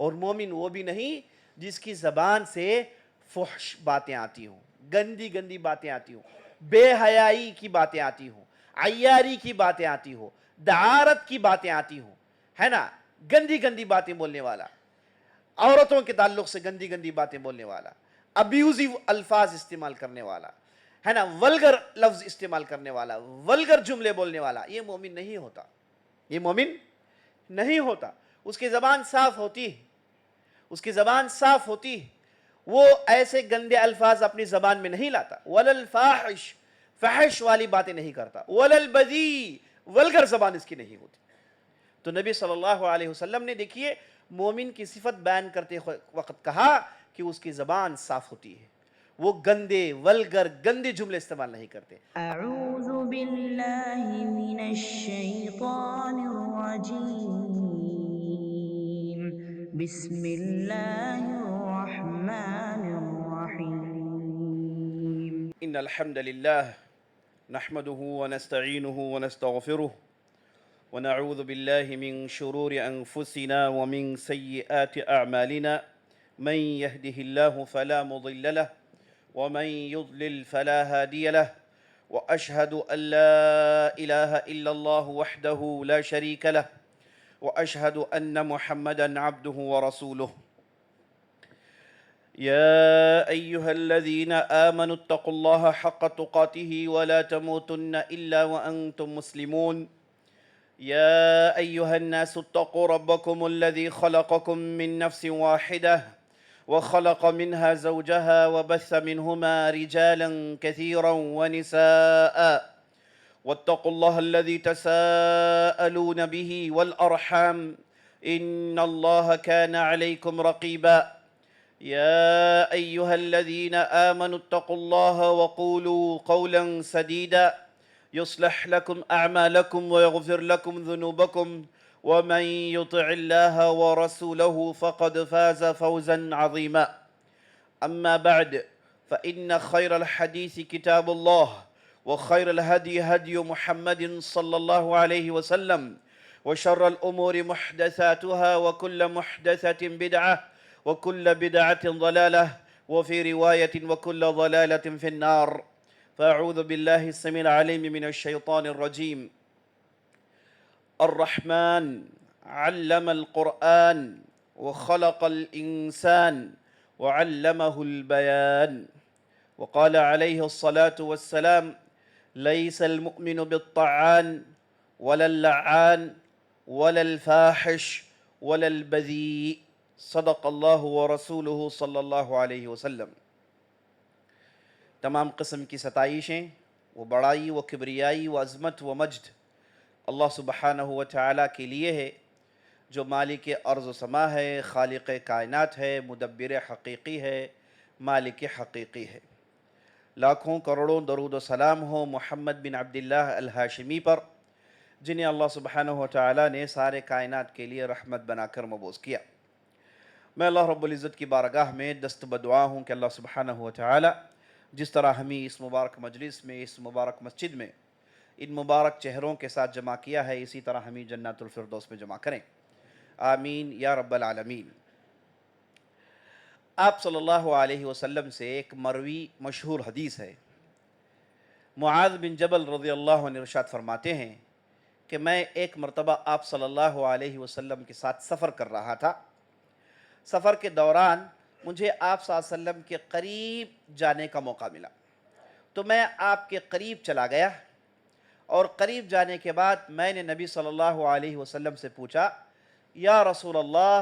اور مومن وہ بھی نہیں جس کی زبان سے فحش باتیں آتی ہوں، گندی گندی باتیں آتی ہوں، بے حیائی کی باتیں آتی ہوں، عیاری کی باتیں آتی ہوں، دعارت کی باتیں آتی ہوں، ہے نا، گندی گندی باتیں بولنے والا، عورتوں کے تعلق سے گندی گندی باتیں بولنے والا، ابیوزیو الفاظ استعمال کرنے والا، ہے نا، ولگر لفظ استعمال کرنے والا، ولگر جملے بولنے والا، یہ مومن نہیں ہوتا، یہ مومن نہیں ہوتا۔ اس کی زبان صاف ہوتی ہے، اس کی زبان صاف ہوتی ہے، وہ ایسے گندے الفاظ اپنی زبان میں نہیں لاتا، وللفاحش، فحش والی باتیں نہیں کرتا، وللبذی، ولگر زبان اس کی نہیں ہوتی۔ تو نبی صلی اللہ علیہ وسلم نے دیکھیے مومن کی صفت بیان کرتے وقت کہا کہ اس کی زبان صاف ہوتی ہے، وہ گندے ولگر گندے جملے استعمال نہیں کرتے۔ اعوذ باللہ من الشیطان الرجیم، بسم اللہ الرحمن الرحیم۔ ان الحمد للہ نحمده ونستعینه ونستغفره ونعوذ بالله من شرور أنفسنا ومن سيئات أعمالنا، من يهده الله فلا مضل له ومن يضلل فلا هادي له، وأشهد أن لا إله إلا الله وحده لا شريك له، وأشهد أن محمدًا عبده ورسوله۔ يا أيها الذين آمنوا اتقوا الله حق تقاته ولا تموتن إلا وأنتم مسلمون۔ يا أيها الناس اتقوا ربكم الذي خلقكم من نفس واحدة وخلق منها زوجها وبث منهما رجالا كثيرا ونساء، واتقوا الله الذي تساءلون به والأرحام إن الله كان عليكم رقيبا۔ يا أيها الذين آمنوا اتقوا الله وقولوا قولا سديدا يصلح لكم أعمالكم ويغفر لكم ذنوبكم، ومن يطع الله ورسوله فقد فاز فوزا عظيما۔ أما بعد، فإن خير الحديث كتاب الله، وخير الهدي هدي محمد صلى الله عليه وسلم، وشر الأمور محدثاتها، وكل محدثة بدعة، وكل بدعة ضلالة، وفي رواية وكل ضلالة في النار۔ فأعوذ بالله السميع العليم من الشيطان الرجيم۔ الرحمن علم القرآن وخلق الإنسان وعلمه البيان، وقال عليه الصلاة والسلام: ليس المؤمن بالطعان ولا اللعان ولا الفاحش ولا البذيء، صدق اللہ ورسولہ صلی اللہ علیہ وسلم۔ تمام قسم کی ستائشیں، وہ بڑائی، وہ کبریائی، وہ عظمت، وہ مجد اللہ سبحانہ و تعالیٰ کے لیے ہے، جو مالک ارض و سما ہے، خالق کائنات ہے، مدبر حقیقی ہے، مالک حقیقی ہے۔ لاکھوں کروڑوں درود و سلام ہو محمد بن عبداللہ الہاشمی پر، جنہیں اللہ سبحانہ و تعالیٰ نے سارے کائنات کے لیے رحمت بنا کر مبعوث کیا۔ میں اللہ رب العزت کی بارگاہ میں دست بدعا ہوں کہ اللہ سبحانہ و تعالیٰ جس طرح ہمیں اس مبارک مجلس میں، اس مبارک مسجد میں ان مبارک چہروں کے ساتھ جمع کیا ہے، اسی طرح ہمیں جنت الفردوس میں جمع کریں، آمین یا رب العالمین۔ آپ صلی اللہ علیہ وسلم سے ایک مروی مشہور حدیث ہے۔ معاذ بن جبل رضی اللہ عنہ ارشاد فرماتے ہیں کہ میں ایک مرتبہ آپ صلی اللہ علیہ وسلم کے ساتھ سفر کر رہا تھا۔ سفر کے دوران مجھے آپ صلی اللہ علیہ وسلم کے قریب جانے کا موقع ملا، تو میں آپ کے قریب چلا گیا، اور قریب جانے کے بعد میں نے نبی صلی اللہ علیہ وسلم سے پوچھا: یا رسول اللہ،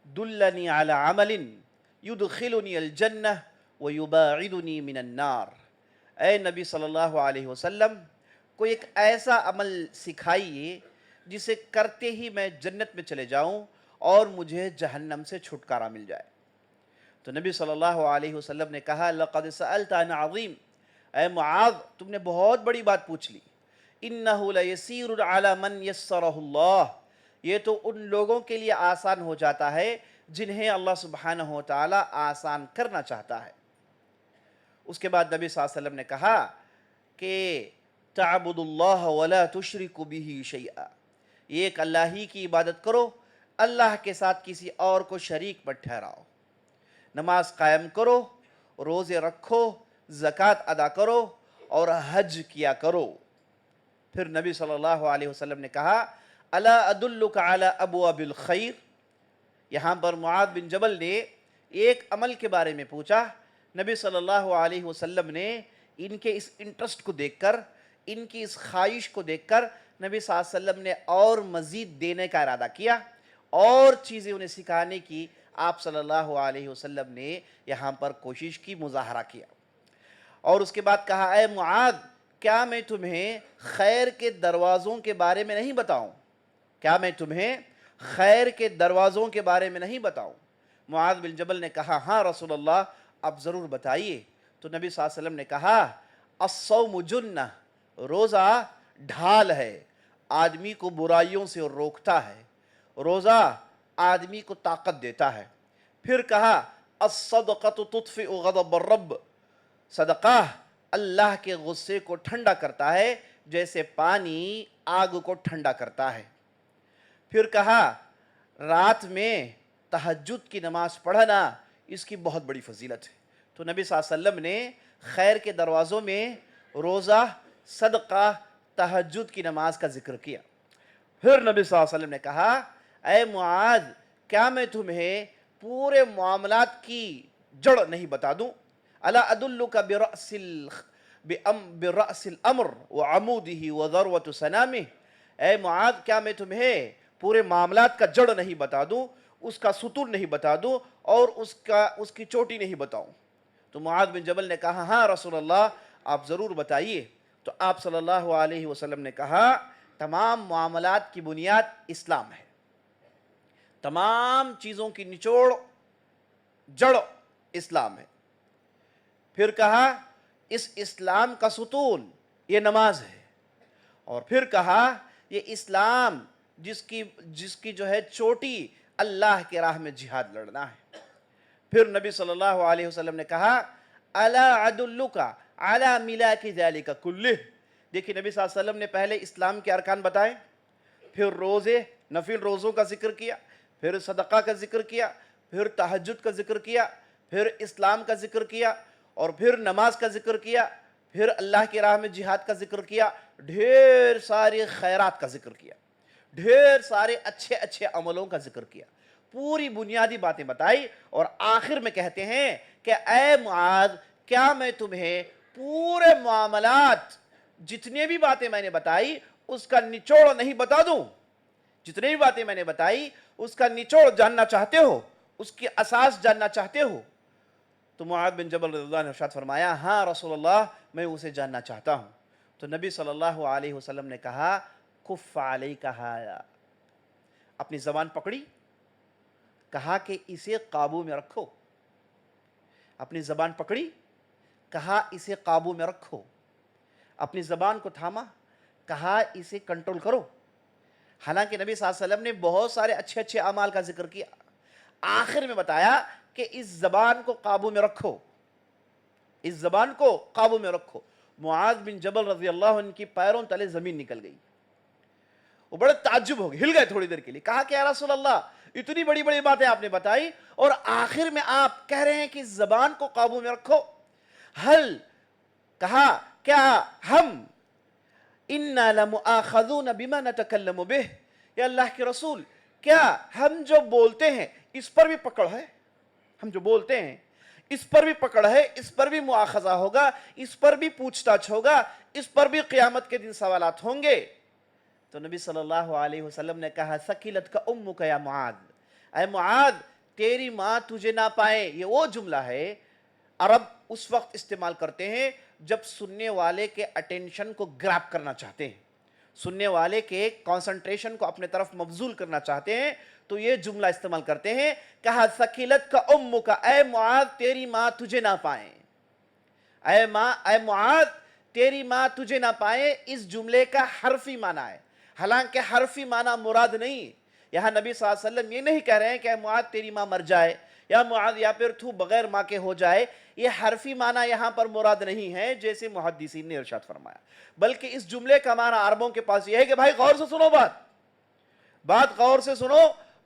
دلنی علی عمل یدخلنی الجنہ ویباعدنی من النار۔ اے نبی صلی اللہ علیہ وسلم، کوئی ایک ایسا عمل سکھائیے جسے کرتے ہی میں جنت میں چلے جاؤں اور مجھے جہنم سے چھٹکارا مل جائے۔ تو نبی صلی اللہ علیہ وسلم نے کہا: لقد سألت عن عظیم، اے معاذ تم نے بہت بڑی بات پوچھ لی۔ انہ لیسیر علی من یسرہ اللہ، یہ تو ان لوگوں کے لیے آسان ہو جاتا ہے جنہیں اللہ سبحانہ و تعالیٰ آسان کرنا چاہتا ہے۔ اس کے بعد نبی صلی اللہ علیہ وسلم نے کہا کہ تعبد اللہ ولا تشرک بہ شیئا، ایک اللہ ہی کی عبادت کرو، اللہ کے ساتھ کسی اور کو شریک مت ٹھہراؤ، نماز قائم کرو، روزے رکھو، زکوٰۃ ادا کرو اور حج کیا کرو۔ پھر نبی صلی اللہ علیہ وسلم نے کہا الا ادلک علی ابواب الخیر۔ یہاں پر معاذ بن جبل نے ایک عمل کے بارے میں پوچھا، نبی صلی اللہ علیہ وسلم نے ان کے اس انٹرسٹ کو دیکھ کر، ان کی اس خواہش کو دیکھ کر نبی صلی اللہ علیہ وسلم نے اور مزید دینے کا ارادہ کیا، اور چیزیں انہیں سکھانے کی آپ صلی اللہ علیہ وسلم نے یہاں پر کوشش کی، مظاہرہ کیا۔ اور اس کے بعد کہا اے معاذ کیا میں تمہیں خیر کے دروازوں کے بارے میں نہیں بتاؤں؟ کیا میں تمہیں خیر کے دروازوں کے بارے میں نہیں بتاؤں؟ معاذ بن جبل نے کہا ہاں رسول اللہ آپ ضرور بتائیے۔ تو نبی صلی اللہ علیہ وسلم نے کہا الصوم جنہ، روزہ ڈھال ہے، آدمی کو برائیوں سے روکتا ہے، روزہ آدمی کو طاقت دیتا ہے۔ پھر کہا الصدقۃ تطفئ غضب الرب، صدقہ اللہ کے غصے کو ٹھنڈا کرتا ہے جیسے پانی آگ کو ٹھنڈا کرتا ہے۔ پھر کہا رات میں تہجد کی نماز پڑھنا اس کی بہت بڑی فضیلت ہے۔ تو نبی صلی اللہ علیہ وسلم نے خیر کے دروازوں میں روزہ، صدقہ، تہجد کی نماز کا ذکر کیا۔ پھر نبی صلی اللہ علیہ وسلم نے کہا اے معاذ کیا میں تمہیں پورے معاملات کی جڑ نہیں بتا دوں؟ الا ادلک برأس الامر وعمودہ وذروۃ سنامہ، اے معاذ کیا میں تمہیں پورے معاملات کا جڑ نہیں بتا دوں، اس کا ستون نہیں بتا دوں اور اس کی چوٹی نہیں بتاؤں؟ تو معاذ بن جبل نے کہا ہاں رسول اللہ آپ ضرور بتائیے۔ تو آپ صلی اللہ علیہ وسلم نے کہا تمام معاملات کی بنیاد اسلام ہے، تمام چیزوں کی نچوڑ جڑ اسلام ہے۔ پھر کہا اس اسلام کا ستون یہ نماز ہے، اور پھر کہا یہ اسلام جس کی جو ہے چوٹی اللہ کے راہ میں جہاد لڑنا ہے۔ پھر نبی صلی اللہ علیہ وسلم نے کہا الا ادلک علی ملاک ذلک کلہ، دیکھیے نبی صلی اللہ علیہ وسلم نے پہلے اسلام کے ارکان بتائے، پھر روزے، نفل روزوں کا ذکر کیا، پھر صدقہ کا ذکر کیا، پھر تہجد کا ذکر کیا، پھر اسلام کا ذکر کیا، اور پھر نماز کا ذکر کیا، پھر اللہ کی راہ میں جہاد کا ذکر کیا، ڈھیر ساری خیرات کا ذکر کیا، ڈھیر سارے اچھے اچھے عملوں کا ذکر کیا، پوری بنیادی باتیں بتائی، اور آخر میں کہتے ہیں کہ اے معاذ کیا میں تمہیں پورے معاملات جتنے بھی باتیں میں نے بتائی اس کا نچوڑ نہیں بتا دوں؟ جتنے بھی باتیں میں نے بتائی اس کا نچوڑ جاننا چاہتے ہو، اس کی اساس جاننا چاہتے ہو؟ تو معاذ بن جبل رضی اللہ عنہ نے ارشاد فرمایا ہاں رسول اللہ میں اسے جاننا چاہتا ہوں۔ تو نبی صلی اللہ علیہ وسلم نے کہا کف علیک ھذا، اپنی زبان پکڑی، کہا کہ اسے قابو میں رکھو، اپنی زبان پکڑی، کہا اسے قابو میں رکھو، اپنی زبان کو تھاما، کہا اسے کنٹرول کرو۔ حالانکہ نبی صلی اللہ علیہ وسلم نے بہت سارے اچھے اچھے اعمال کا ذکر کیا، آخر میں بتایا کہ اس زبان کو قابو میں رکھو، اس زبان کو قابو میں رکھو۔ معاذ بن جبل رضی اللہ عنہ کی پیروں تلے زمین نکل گئی، وہ بڑے تعجب ہو گئے، ہل گئے تھوڑی دیر کے لیے، کہا کہ یا رسول اللہ اتنی بڑی بڑی باتیں آپ نے بتائی اور آخر میں آپ کہہ رہے ہیں کہ اس زبان کو قابو میں رکھو۔ کہا کیا ہم انا لمؤاخذون بما نتکلم بہ، یا اللہ کے رسول کیا ہم جو بولتے ہیں اس پر بھی پکڑ ہے؟ ہم جو بولتے ہیں اس پر بھی پکڑ ہے، اس پر بھی مؤاخذہ ہوگا، اس پر بھی پوچھ تاچھ ہوگا، اس پر بھی قیامت کے دن سوالات ہوں گے؟ تو نبی صلی اللہ علیہ وسلم نے کہا ثقلت کا امک یا معاذ، اے معاذ تیری ماں تجھے نہ پائے۔ یہ وہ جملہ ہے عرب اس وقت استعمال کرتے ہیں جب سننے والے کے اٹینشن کو گراب کرنا چاہتے ہیں، سننے والے کے کانسنٹریشن کو اپنے طرف مبذول کرنا چاہتے ہیں، تو یہ جملہ استعمال کرتے ہیں، کہا ثقلت کا امک، اے معاذ تیری ماں تجھے نہ پائے، اے معاذ تیری ماں تجھے نہ پائے۔ اس جملے کا حرفی معنی ہے، حالانکہ حرفی معنی مراد نہیں، یہاں نبی صلی اللہ علیہ وسلم یہ نہیں کہہ رہے ہیں کہ اے معاذ تیری ماں مر جائے، یا معاذ یا پھر تو بغیر ماں کے ہو جائے، یہ حرفی معنی یہاں پر مراد نہیں ہے جیسے محدثین نے ارشاد فرمایا، بلکہ اس جملے کا معنی عربوں کے پاس یہ ہے کہ بھائی غور سے سنو، بات غور سے سنو،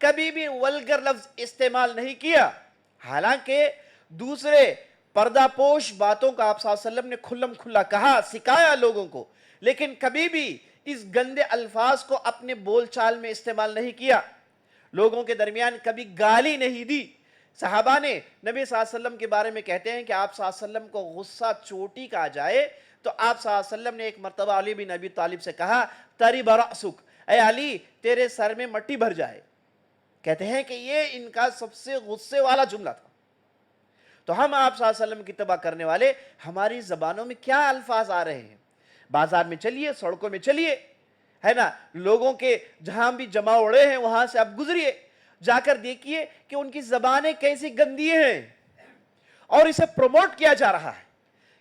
کبھی بھی ولگر لفظ استعمال نہیں کیا، حالانکہ دوسرے پردہ پوش باتوں کا آپ صلی اللہ علیہ وسلم نے کھلم کھلا کہا، سکھایا لوگوں کو، لیکن کبھی بھی اس گندے الفاظ کو اپنے بول چال میں استعمال نہیں کیا، لوگوں کے درمیان کبھی گالی نہیں دی۔ صحابہ نے نبی صلی اللہ علیہ وسلم کے بارے میں کہتے ہیں کہ آپ صلی اللہ علیہ وسلم کو غصہ چوٹی کہا جائے تو آپ صلی اللہ علیہ وسلم نے ایک مرتبہ علی بن ابی طالب سے کہا تریب رأسک، اے علی تیرے سر میں مٹی بھر جائے۔ کہتے ہیں کہ یہ ان کا سب سے غصے والا جملہ تھا۔ تو ہم آپ صلی اللہ علیہ وسلم کی اتباع کرنے والے، ہماری زبانوں میں کیا الفاظ آ رہے ہیں؟ بازار میں چلیے، سڑکوں میں چلیے، ہے نا، لوگوں کے جہاں بھی جمع اڑے ہیں وہاں سے آپ گزریے، جا کر دیکھیے کہ ان کی زبانیں کیسی گندی ہیں، اور اسے پروموٹ کیا جا رہا ہے،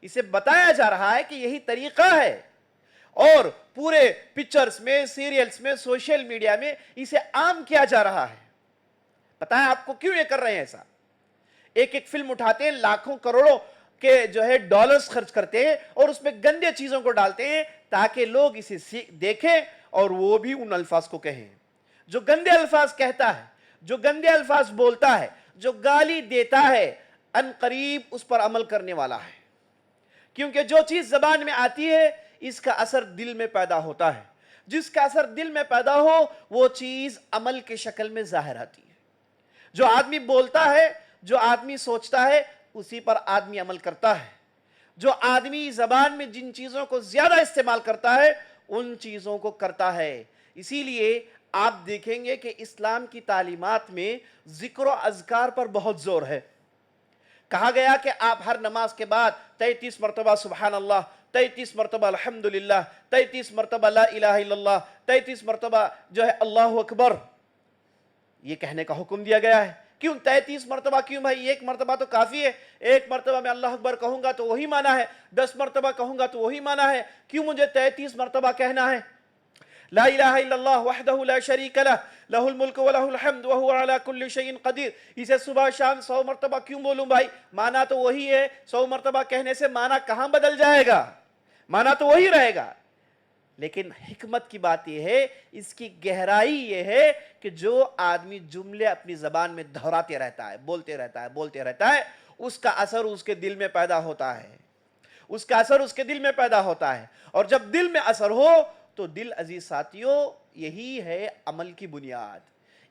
اسے بتایا جا رہا ہے کہ یہی طریقہ ہے، اور پورے پکچرز میں، سیریلز میں، سوشل میڈیا میں اسے عام کیا جا رہا ہے۔ پتہ ہے آپ کو کیوں یہ کر رہے ہیں ایسا؟ ایک ایک فلم اٹھاتے ہیں، لاکھوں کروڑوں کے جو ہے ڈالرز خرچ کرتے ہیں اور اس میں گندے چیزوں کو ڈالتے ہیں تاکہ لوگ اسے دیکھیں اور وہ بھی ان الفاظ کو کہیں۔ جو گندے الفاظ کہتا ہے، جو گندے الفاظ بولتا ہے، جو گالی دیتا ہے، ان قریب اس پر عمل کرنے والا ہے، کیونکہ جو چیز زبان میں آتی ہے اس کا اثر دل میں پیدا ہوتا ہے، جس کا اثر دل میں پیدا ہو وہ چیز عمل کے شکل میں ظاہر آتی ہے۔ جو آدمی بولتا ہے، جو آدمی سوچتا ہے، اسی پر آدمی عمل کرتا ہے۔ جو آدمی زبان میں جن چیزوں کو زیادہ استعمال کرتا ہے ان چیزوں کو کرتا ہے۔ اسی لیے آپ دیکھیں گے کہ اسلام کی تعلیمات میں ذکر و اذکار پر بہت زور ہے۔ کہا گیا کہ آپ ہر نماز کے بعد 33 مرتبہ سبحان اللہ، 33 مرتبہ الحمدللہ، 33 مرتبہ لا الہ الا اللہ، 33 مرتبہ جو ہے اللہ اکبر، یہ کہنے کا حکم دیا گیا ہے۔ کیوں 33 مرتبہ؟ کیوں بھائی؟ ایک مرتبہ تو کافی ہے، ایک مرتبہ میں اللہ اکبر کہوں گا تو وہی معنی ہے، 10 مرتبہ کہوں گا تو وہی معنی ہے، کیوں مجھے 33 مرتبہ کہنا ہے؟ لا الہ الا اللہ وحدہ لا شریک لہ لہ الملک و لہ الحمد وہو علی کل شیء قدیر، اسے صبح شام 100 مرتبہ کیوں بولوں بھائی؟ معنی تو وہی ہے، 100 مرتبہ کہنے سے معنی کہاں بدل جائے گا؟ معنی تو وہی رہے گا۔ لیکن حکمت کی بات یہ ہے، اس کی گہرائی یہ ہے کہ جو آدمی جملے اپنی زبان میں دہراتے رہتا ہے، بولتے رہتا ہے، اس کا اثر اس کے دل میں پیدا ہوتا ہے، اس کا اثر اس کے دل میں پیدا ہوتا ہے، اور جب دل میں اثر ہو تو دل، عزیز ساتھیوں، یہی ہے عمل کی بنیاد،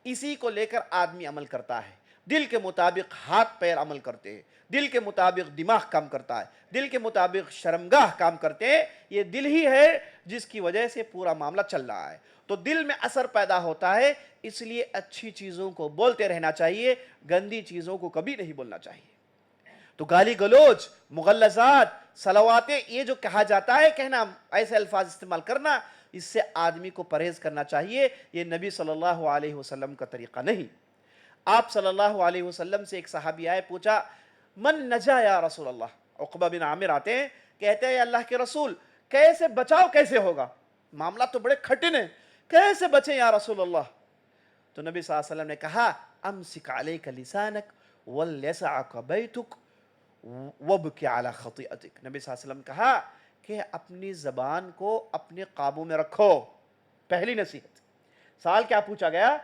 اسی کو لے کر آدمی عمل کرتا ہے۔ دل کے مطابق ہاتھ پیر عمل کرتے ہیں، دل کے مطابق دماغ کام کرتا ہے، دل کے مطابق شرمگاہ کام کرتے ہیں، یہ دل ہی ہے جس کی وجہ سے پورا معاملہ چل رہا ہے۔ تو دل میں اثر پیدا ہوتا ہے، اس لیے اچھی چیزوں کو بولتے رہنا چاہیے، گندی چیزوں کو کبھی نہیں بولنا چاہیے۔ تو گالی گلوچ، مغلظات، صلواتیں، یہ جو کہا جاتا ہے، کہنا، ایسے الفاظ استعمال کرنا، اس سے آدمی کو پرہیز کرنا چاہیے، یہ نبی صلی اللہ علیہ وسلم کا طریقہ نہیں۔ آپ صلی اللہ علیہ وسلم سے ایک صحابی آئے، پوچھا من نجا یا رسول اللہ؟ عقبہ بن عامر آتے ہیں، کہتے ہیں اللہ کے رسول کیسے بچاؤ کیسے ہوگا؟ معاملہ تو بڑے کھٹن ہیں، کیسے بچیں یا رسول اللہ؟ تو نبی صلی اللہ علیہ وسلم نے کہا امسک علیک لسانک ولیسعک بیتک وابکی علی خطیئتک۔ نبی صلی اللہ علیہ وسلم کہا کہ اپنی زبان کو اپنے قابو میں رکھو، پہلی نصیحت۔ سوال کیا پوچھا گیا؟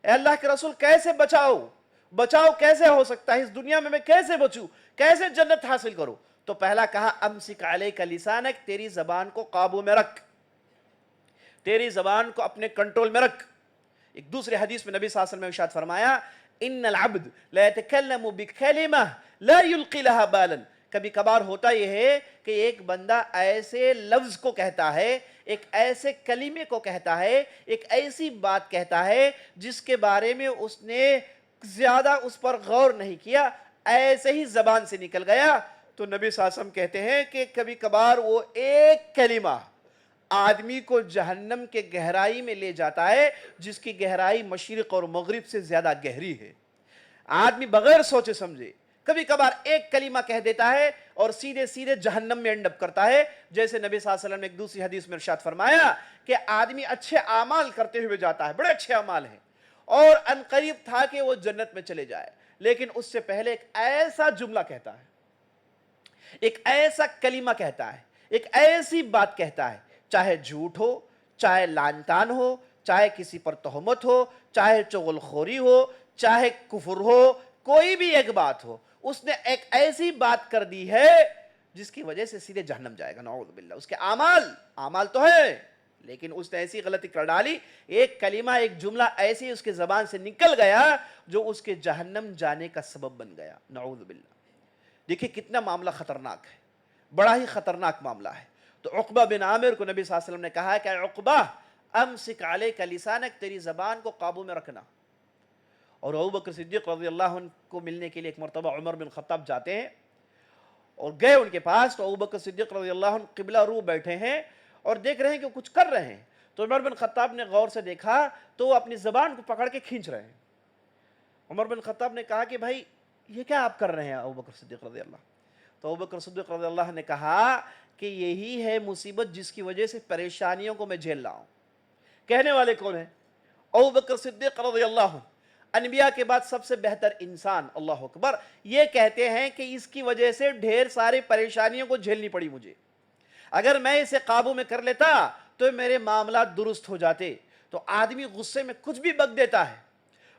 اے اللہ کے رسول کیسے بچاؤ کیسے ہو سکتا ہے؟ اس دنیا میں کیسے بچوں، کیسے جنت حاصل کروں؟ تو پہلا کہا امسک علیک لسانک، تیری زبان کو قابو میں رکھ، تیری زبان کو اپنے کنٹرول میں رکھ۔ ایک دوسرے حدیث میں نبی صلی اللہ علیہ وسلم نے ارشاد فرمایا ان العبد لا يتكلم بكلمة لا يلقي لها بالا۔ کبھی کبھار ہوتا یہ ہے کہ ایک بندہ ایسے لفظ کو کہتا ہے، ایک ایسے کلمے کو کہتا ہے، ایک ایسی بات کہتا ہے جس کے بارے میں اس نے زیادہ اس پر غور نہیں کیا، ایسے ہی زبان سے نکل گیا۔ تو نبی صلی اللہ علیہ وسلم کہتے ہیں کہ کبھی کبھار وہ ایک کلمہ آدمی کو جہنم کے گہرائی میں لے جاتا ہے، جس کی گہرائی مشرق اور مغرب سے زیادہ گہری ہے۔ آدمی بغیر سوچے سمجھے کبھی کبھار ایک کلمہ کہہ دیتا ہے اور سیدھے جہنم میں اینڈ اپ کرتا ہے، جیسے نبی صلی اللہ علیہ وسلم نے ایک دوسری حدیث میں ارشاد فرمایا کہ آدمی اچھے اعمال کرتے ہوئے جاتا ہے، بڑے اچھے اعمال ہیں، اور ان قریب تھا کہ وہ جنت میں چلے جائے، لیکن اس سے پہلے ایک ایسا جملہ کہتا ہے، ایک ایسا کلمہ کہتا ہے، ایک ایسی بات کہتا ہے، چاہے جھوٹ ہو، چاہے لعن طعن ہو، چاہے کسی پر تہمت ہو، چاہے چغل خوری ہو، چاہے کفر ہو، کوئی بھی ایک بات ہو، اس نے ایک ایسی بات کر دی ہے جس کی وجہ سے سیدھے جہنم جائے گا، نعوذ باللہ۔ اس کے اعمال تو ہے، لیکن اس نے ایسی غلطی کر ڈالی، ایک کلمہ، ایک جملہ ایسی اس کے زبان سے نکل گیا جو اس کے جہنم جانے کا سبب بن گیا، نعوذ باللہ۔ دیکھیں کتنا معاملہ خطرناک ہے، بڑا ہی خطرناک معاملہ ہے۔ تو عقبہ بن عامر کو نبی صلی اللہ علیہ وسلم نے کہا کہ عقبہ امسک علیک لسانک، تیری زبان کو قابو میں رکھنا۔ اور ابوبکر صدیق رضی اللہ عنہ کو ملنے کے لیے ایک مرتبہ عمر بن خطاب جاتے ہیں اور گئے ان کے پاس، تو ابوبکر صدیق رضی اللہ عنہ قبلہ رو بیٹھے ہیں اور دیکھ رہے ہیں کہ کچھ کر رہے ہیں۔ تو عمر بن خطاب نے غور سے دیکھا تو وہ اپنی زبان کو پکڑ کے کھینچ رہے ہیں۔ عمر بن خطاب نے کہا کہ بھائی یہ کیا آپ کر رہے ہیں ابوبکر صدیق رضی اللہ؟ تو ابوبکر صدیق رضی اللہ نے کہا کہ یہی ہے مصیبت جس کی وجہ سے پریشانیوں کو میں جھیل رہا ہوں۔ کہنے والے کون ہیں؟ ابوبکر صدیق رضی اللہ عنہ، انبیاء کے بعد سب سے بہتر انسان، اللہ اکبر، یہ کہتے ہیں کہ اس کی وجہ سے ڈھیر ساری پریشانیوں کو جھیلنی پڑی مجھے، اگر میں اسے قابو میں کر لیتا تو میرے معاملات درست ہو جاتے۔ تو آدمی غصے میں کچھ بھی بک دیتا ہے،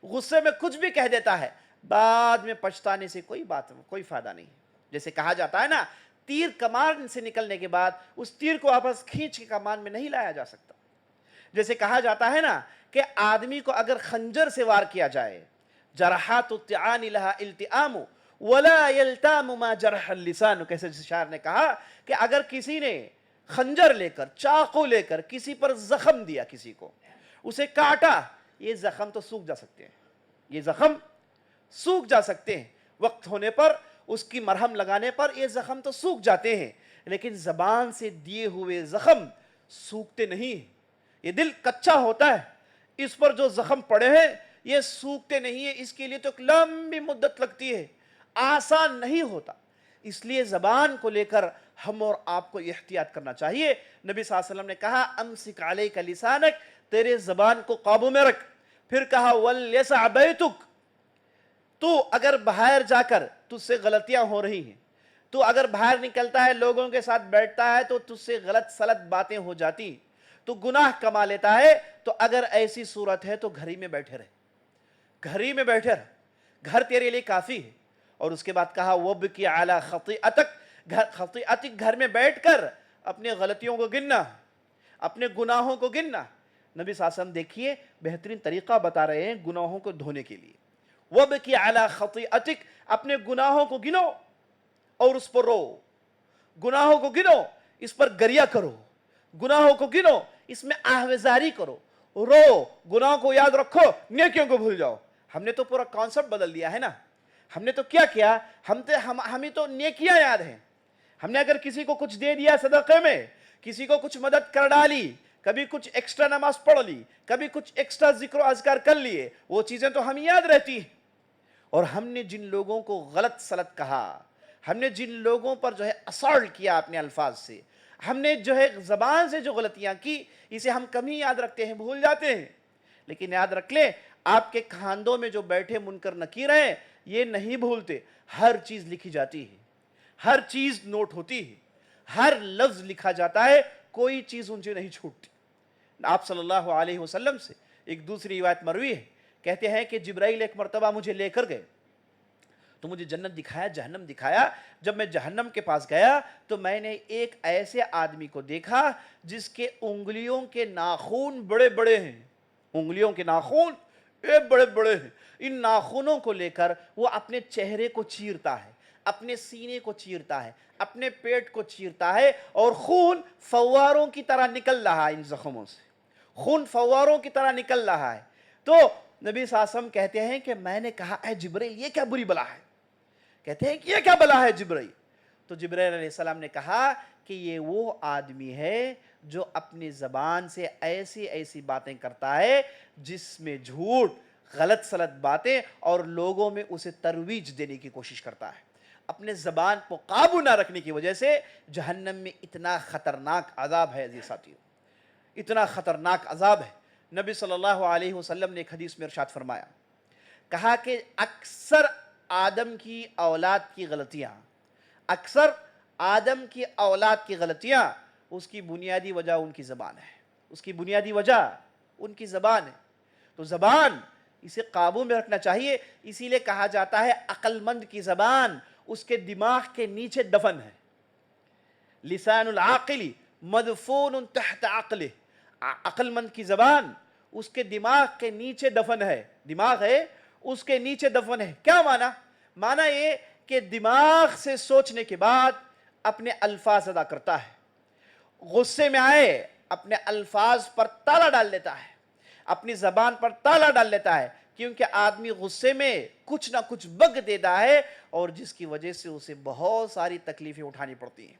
غصے میں کچھ بھی کہہ دیتا ہے، بعد میں پچھتانے سے کوئی فائدہ نہیں۔ جیسے کہا جاتا ہے نا، تیر کمان سے نکلنے کے بعد اس تیر کو واپس کھینچ کے کمان میں نہیں لایا جا سکتا۔ جیسے کہا جاتا ہے نا کہ آدمی کو اگر خنجر سے وار کیا جائے، جرحات الطعان لها التئام ولا يلتام ما جرح اللسان، کیسے شاعر نے کہا کہ اگر کسی نے خنجر لے کر، چاقو لے کر کسی پر زخم دیا، کسی کو اسے کاٹا، یہ زخم تو سوکھ جا سکتے ہیں، یہ زخم سوکھ جا سکتے ہیں، وقت ہونے پر اس کی مرہم لگانے پر یہ زخم تو سوکھ جاتے ہیں، لیکن زبان سے دیے ہوئے زخم سوکھتے نہیں۔ یہ دل کچا ہوتا ہے، اس پر جو زخم پڑے ہیں یہ سوکھتے نہیں ہیں، اس کے لیے تو ایک لمبی مدت لگتی ہے، آسان نہیں ہوتا۔ اس لیے زبان کو لے کر ہم اور آپ کو احتیاط کرنا چاہیے۔ نبی صلی اللہ علیہ وسلم نے کہا امسک علیک لسانک، تیرے زبان کو قابو میں رکھ۔ پھر کہا ولیسع بیتک، تو اگر باہر جا کر تجھ سے غلطیاں ہو رہی ہیں، تو اگر باہر نکلتا ہے لوگوں کے ساتھ بیٹھتا ہے تو تجھ سے غلط سلط باتیں ہو جاتی، تو گناہ کما لیتا ہے، تو اگر ایسی صورت ہے تو گھر ہی میں بیٹھے رہے، گھر ہی میں بیٹھے رہے، گھر تیرے لیے کافی ہے۔ اور اس کے بعد کہا وَبْكِ عَلَى خَطِئَتَكَ، خطیئتک، گھر میں بیٹھ کر اپنے غلطیوں کو گننا، اپنے گناہوں کو گننا۔ نبی صلی اللہ علیہ وسلم دیکھیے بہترین طریقہ بتا رہے ہیں گناہوں کو دھونے کے لیے۔ وَبْكِ عَلَى خَطِئَتِكَ، اپنے گناہوں کو گنو اور اس پر رو، گناہوں کو گنو، اس پر گریہ کرو، گناہوں کو گنو، اس میں آہوزاری کرو، رو، گناہوں کو یاد رکھو، نیکیوں کو بھول جاؤ۔ ہم نے تو پورا کانسپٹ بدل دیا ہے نا۔ ہم نے تو کیا کیا، ہمیں تو نیکیاں یاد ہیں۔ ہم نے اگر کسی کو کچھ دے دیا صدقے میں، کسی کو کچھ مدد کر ڈالی، کبھی کچھ ایکسٹرا نماز پڑھ لی، کبھی کچھ ایکسٹرا ذکر و اذکار کر لیے، وہ چیزیں تو ہمیں یاد رہتی ہیں۔ اور ہم نے جن لوگوں کو غلط سلط کہا، ہم نے جن لوگوں پر جو ہے اسالٹ کیا اپنے الفاظ سے، ہم نے جو ہے زبان سے جو غلطیاں کی، اسے ہم کم ہی یاد رکھتے ہیں، بھول جاتے ہیں۔ لیکن یاد رکھ لیں، آپ کے کھاندوں میں جو بیٹھے منکر نکیر ہیں، یہ نہیں بھولتے، ہر چیز لکھی جاتی ہے، ہر چیز نوٹ ہوتی ہے، ہر لفظ لکھا جاتا ہے، کوئی چیز ان سے نہیں چھوٹتی۔ آپ صلی اللہ علیہ وسلم سے ایک دوسری روایت مروی ہے، کہتے ہیں کہ جبرائیل ایک مرتبہ مجھے لے کر گئے تو مجھے جنت دکھایا، جہنم دکھایا۔ جب میں جہنم کے پاس گیا تو میں نے ایک ایسے آدمی کو دیکھا جس کے انگلیوں کے ناخون بڑے بڑے ہیں، انگلیوں کے ناخون بڑے بڑے ہیں۔ ان ناخونوں کو لے کر وہ اپنے چہرے کو چیرتا ہے، اپنے سینے کو چیرتا ہے، اپنے پیٹ کو چیرتا ہے، اور خون فواروں کی طرح نکل رہا ہے، ان زخموں سے خون فواروں کی طرح نکل رہا ہے۔ تو نبی صلی اللہ علیہ وسلم کہتے ہیں کہ میں نے کہا اے جبرائیل یہ کیا بری بلا ہے؟ کہتے ہیں کہ یہ کیا بلا ہے جبرائیل؟ تو جبرائیل علیہ السلام نے کہا کہ یہ وہ آدمی ہے جو اپنی زبان سے ایسی ایسی باتیں کرتا ہے جس میں جھوٹ، غلط سلط باتیں، اور لوگوں میں اسے ترویج دینے کی کوشش کرتا ہے۔ اپنے زبان کو قابو نہ رکھنے کی وجہ سے جہنم میں اتنا خطرناک عذاب ہے عزیز ساتھیو، اتنا خطرناک عذاب ہے۔ نبی صلی اللہ علیہ وسلم نے ایک حدیث میں ارشاد فرمایا، کہا کہ اکثر آدم کی اولاد کی غلطیاں، اکثر آدم کی اولاد کی غلطیاں، اس کی بنیادی وجہ ان کی زبان ہے، اس کی بنیادی وجہ ان کی زبان ہے. تو زبان اسے قابو میں رکھنا چاہیے. اسی لیے کہا جاتا ہے عقل مند کی زبان اس کے دماغ کے نیچے دفن ہے. لسان العاقل مدفون تحت عقلہ. عقل مند کی زبان اس کے دماغ کے نیچے دفن ہے. دماغ ہے اس کے نیچے دفن ہے. کیا معنی؟ معنی یہ کہ دماغ سے سوچنے کے بعد اپنے الفاظ ادا کرتا ہے. غصے میں آئے اپنے الفاظ پر تالا ڈال لیتا ہے, اپنی زبان پر تالا ڈال لیتا ہے, کیونکہ آدمی غصے میں کچھ نہ کچھ بگ دیتا ہے اور جس کی وجہ سے اسے بہت ساری تکلیفیں اٹھانی پڑتی ہیں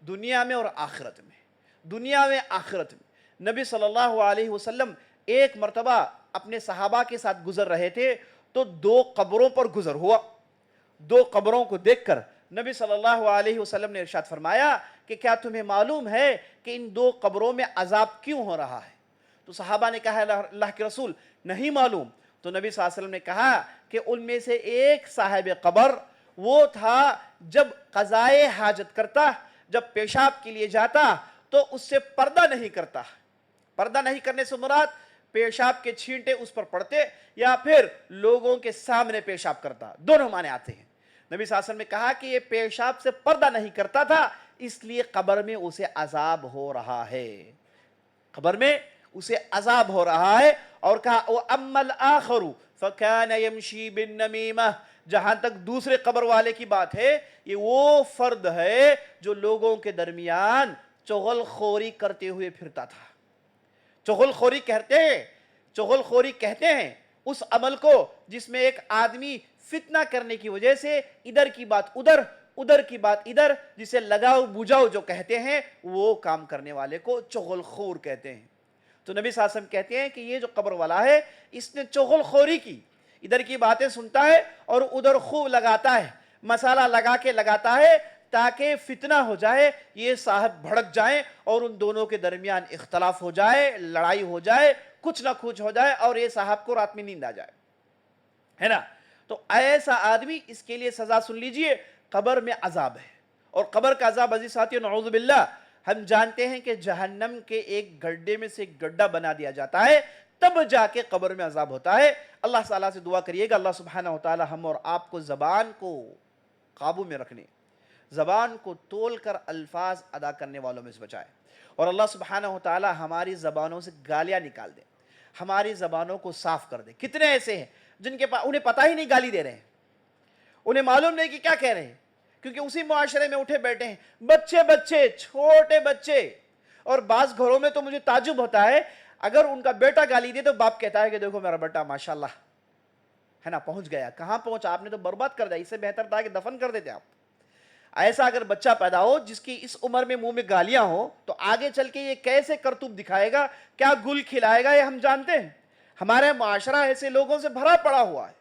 دنیا میں اور آخرت میں. دنیا میں آخرت میں. نبی صلی اللہ علیہ وسلم ایک مرتبہ اپنے صحابہ کے ساتھ گزر رہے تھے تو 2 قبروں پر گزر ہوا. 2 قبروں کو دیکھ کر نبی صلی اللہ علیہ وسلم نے ارشاد فرمایا کہ کیا تمہیں معلوم ہے کہ ان 2 قبروں میں عذاب کیوں ہو رہا ہے؟ تو صحابہ نے کہا اللہ کے رسول نہیں معلوم. تو نبی صلی اللہ علیہ وسلم نے کہا کہ ان میں سے ایک صاحب قبر وہ تھا جب قضائے حاجت کرتا, جب پیشاب کے لیے جاتا تو اس سے پردہ نہیں کرتا. پردہ نہیں کرنے سے مراد پیشاب کے چھینٹے اس پر پڑتے یا پھر لوگوں کے سامنے پیشاب کرتا, دونوں معنی آتے ہیں. نبی صلی اللہ علیہ وسلم نے کہا کہ یہ پیشاب سے پردہ نہیں کرتا تھا اس لیے قبر میں اسے عذاب ہو رہا ہے. قبر میں اسے عذاب ہو رہا ہے. اور کہا وَأَمَّا الْآخَرُ فَكَانَ يَمْشِي بِالنَّمِيمَةِ. جہاں تک دوسرے قبر والے کی بات ہے یہ وہ فرد ہے جو لوگوں کے درمیان چغل خوری کرتے ہوئے پھرتا تھا. چغل خوری کہتے ہیں اس عمل کو جس میں ایک آدمی فتنہ کرنے کی وجہ سے ادھر کی بات ادھر, ادھر کی بات ادھر, جسے لگاؤ بجاؤ جو کہتے ہیں وہ کام کرنے والے کو چغل خور کہتے ہیں. تو نبی صلی اللہ علیہ وسلم کہتے ہیں کہ یہ جو قبر والا ہے اس نے چغل خوری کی, ادھر کی باتیں سنتا ہے اور ادھر خوب لگاتا ہے, مسالہ لگا کے لگاتا ہے تاکہ فتنہ ہو جائے, یہ صاحب بھڑک جائیں اور ان دونوں کے درمیان اختلاف ہو جائے, لڑائی ہو جائے, کچھ نہ کچھ ہو جائے اور یہ صاحب کو رات میں نیند آ جائے, ہے نا. تو ایسا آدمی, اس کے لیے سزا سن لیجئے, قبر میں عذاب ہے. اور قبر کا عذاب عزیز ساتھیو نعوذ باللہ ہم جانتے ہیں کہ جہنم کے ایک گڈھے میں سے ایک گڈھا بنا دیا جاتا ہے تب جا کے قبر میں عذاب ہوتا ہے. اللہ تعالیٰ سے دعا کریے گا اللہ سبحانہ وتعالی ہم اور آپ کو زبان کو قابو میں رکھنے, زبان کو تول کر الفاظ ادا کرنے والوں میں سے بچائے. اور اللہ سبحانہ وتعالی ہماری زبانوں سے گالیاں نکال دے, ہماری زبانوں کو صاف کر دے. کتنے ایسے ہیں جن کے پاس انہیں پتہ ہی نہیں گالی دے رہے ہیں, انہیں معلوم نہیں کہ کیا کہہ رہے ہیں, کیونکہ اسی معاشرے میں اٹھے بیٹھے ہیں بچے چھوٹے بچے. اور بعض گھروں میں تو مجھے تعجب ہوتا ہے اگر ان کا بیٹا گالی دے تو باپ کہتا ہے کہ دیکھو میرا بیٹا ماشاءاللہ ہے نا پہنچ گیا. کہاں پہنچا, آپ نے تو برباد کر دیا, اس سے بہتر تھا کہ دفن کر دیتے آپ. ایسا اگر بچہ پیدا ہو جس کی اس عمر میں منہ میں گالیاں ہوں تو آگے چل کے یہ کیسے کرتوت دکھائے گا, کیا گل کھلائے گا, یہ ہم جانتے ہیں. ہمارے معاشرہ ایسے لوگوں سے بھرا پڑا ہوا ہے.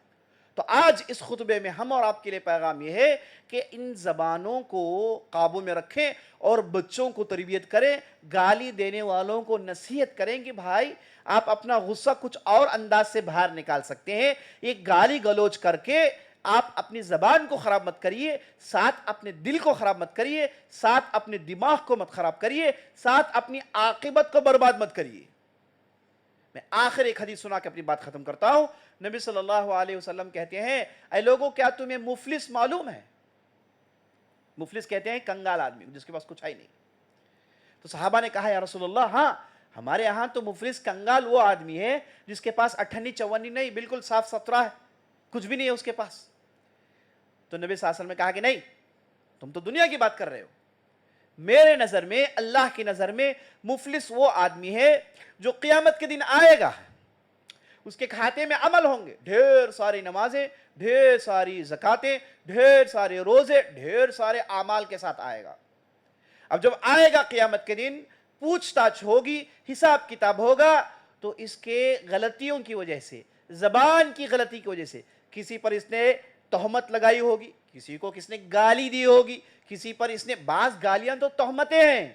تو آج اس خطبے میں ہم اور آپ کے لیے پیغام یہ ہے کہ ان زبانوں کو قابو میں رکھیں اور بچوں کو تربیت کریں. گالی دینے والوں کو نصیحت کریں کہ بھائی آپ اپنا غصہ کچھ اور انداز سے باہر نکال سکتے ہیں. یہ گالی گلوچ کر کے آپ اپنی زبان کو خراب مت کریے, ساتھ اپنے دل کو خراب مت کریے, ساتھ اپنے دماغ کو مت خراب کریے, ساتھ اپنی عاقبت کو برباد مت کریے. میں آخر ایک حدیث سنا کے اپنی بات ختم کرتا ہوں. نبی صلی اللہ علیہ وسلم کہتے ہیں اے لوگوں کیا تمہیں مفلس معلوم ہے؟ مفلس کہتے ہیں کنگال آدمی جس کے پاس کچھ ہے نہیں. تو صحابہ نے کہا یا رسول اللہ ہاں ہمارے ہاں تو مفلس کنگال وہ آدمی ہے جس کے پاس اٹھنی چونی نہیں, بالکل صاف ستھرا ہے, کچھ بھی نہیں ہے اس کے پاس. تو نبی صلی اللہ علیہ وسلم نے کہا کہ نہیں, تم تو دنیا کی بات کر رہے ہو. میرے نظر میں, اللہ کی نظر میں مفلس وہ آدمی ہے جو قیامت کے دن آئے گا, اس کے کھاتے میں عمل ہوں گے, ڈھیر ساری نمازیں, ڈھیر ساری زکاتیں, ڈھیر سارے روزے, ڈھیر سارے اعمال کے ساتھ آئے گا. اب جب آئے گا قیامت کے دن, پوچھ تاچھ ہوگی, حساب کتاب ہوگا, تو اس کے غلطیوں کی وجہ سے, زبان کی غلطی کی وجہ سے کسی پر اس نے تہمت لگائی ہوگی, کسی کو کس نے گالی دی ہوگی, کسی پر اس نے, بعض گالیاں تو تہمتیں ہیں,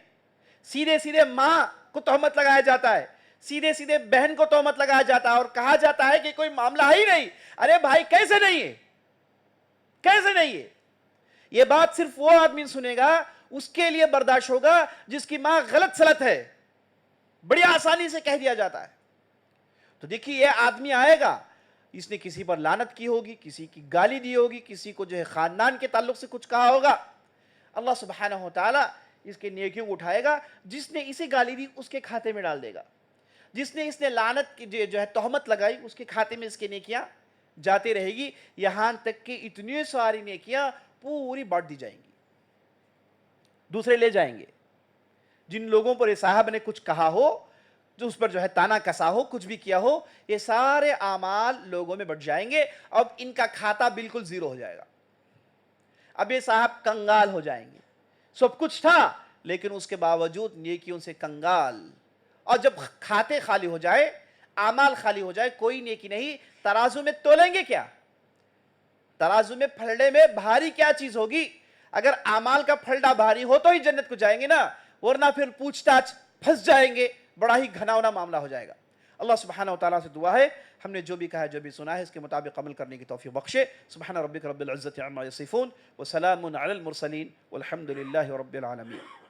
سیدھے سیدھے ماں کو تہمت لگایا جاتا ہے, سیدھے سیدھے بہن کو تہمت لگایا جاتا ہے اور کہا جاتا ہے کہ کوئی معاملہ ہی نہیں. ارے بھائی کیسے نہیں ہے, کیسے نہیں ہے؟ یہ بات صرف وہ آدمی سنے گا, اس کے لیے برداشت ہوگا جس کی ماں غلط سلط ہے. بڑی آسانی سے کہہ دیا جاتا ہے, تو دیکھیے یہ آدمی آئے گا، اس نے کسی پر لعنت کی ہوگی، کسی کی گالی دی ہوگی، کسی کو جو ہے خاندان کے تعلق سے کچھ کہا ہوگا، اللہ سبحانہ و تعالیٰ اس کے نیکیوں کو اٹھائے گا، جس نے اسے گالی دی اس کے کھاتے میں ڈال دے گا، جس نے اس نے لعنت کی جو ہے تہمت لگائی اس کے کھاتے میں اس کی نیکیاں جاتی رہے گی، یہاں تک کہ اتنی ساری نیکیاں پوری بانٹ دی جائیں گی، دوسرے لے جائیں گے۔ جن لوگوں پر یہ صاحب نے کچھ کہا ہو، جو اس پر جو ہے تانا کسا ہو، کچھ بھی کیا ہو، یہ سارے اعمال لوگوں میں بٹ جائیں گے، اب ان کا کھاتا بالکل زیرو ہو جائے گا۔ اب یہ صاحب کنگال ہو جائیں گے، سب کچھ تھا لیکن اس کے باوجود نیکیوں سے کنگال، اور جب کھاتے خالی ہو جائے، اعمال خالی ہو جائے، کوئی نیکی نہیں، ترازو میں تولیں گے کیا؟ ترازو میں پھلڑے میں بھاری کیا چیز ہوگی؟ اگر اعمال کا پھلڑا بھاری ہو تو ہی جنت کو جائیں گے نا، ورنہ پھر پوچھ تاچھ پھنس جائیں گے، بڑا ہی گھناؤنا معاملہ ہو جائے گا۔ اللہ سبحانہ وتعالیٰ سے دعا ہے ہم نے جو بھی کہا ہے، جو بھی سنا ہے، اس کے مطابق عمل کرنے کی توفیق بخشے۔ سبحان ربک رب العزت عما یصفون وسلام علی المرسلین والحمد للہ رب العالمین۔